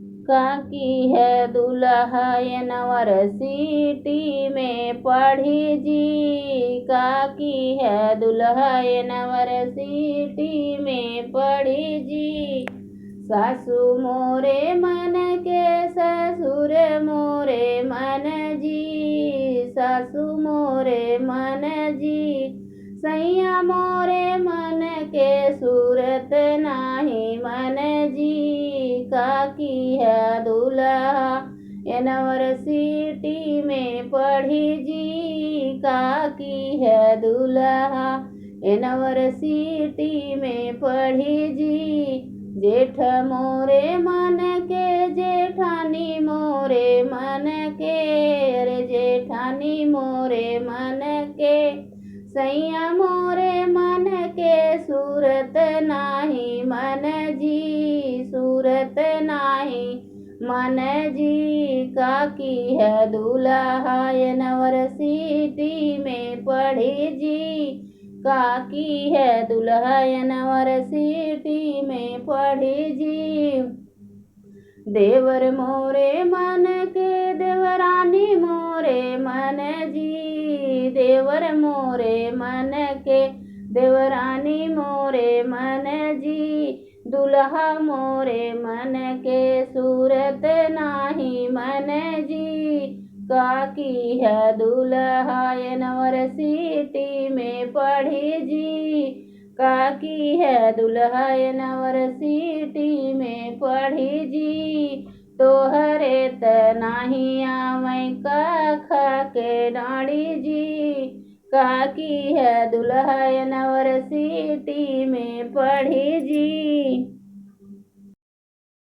काकी है दुल्हनवर सिटी में पढ़ी जी। काकी है दुल्हनवर सिटी में पढ़ी जी। सासू मोरे मन के ससुर मोरे मन जी। सासू मोरे मन जी। सैया मोरे मन के सूरत नाही मन जी। काकी है दुल्हनवर सिटी में पढ़ी जी। काकी है दुल्हनवर सिटी में पढ़ी जी। जेठ मोरे मन के जेठानी मोरे मन के। रे जेठानी मोरे मन के। सैया मोरे मन के सूरत नाही मन जी। सूरत नाही मन जी। काकी है दुल्हनवर सिटी में पढ़ी जी। काकी है दुल्हनवर सिटी में पढ़ी जी। देवर मोरे मन के देवरानी मोरे मन जी। देवर मोरे मन के देवरानी मोरे मन जी। दुल्हा मोरे मन के सूरत नाही मन जी। काकी है दुल्हनवर सिटी में पढ़ी जी। काकी है दुल्हनवर सिटी में पढ़ी जी। तोहरे त नाही आवै कख के डाड़ी जी। काकी है दुल्हनवर सिटी में पढ़ी जी।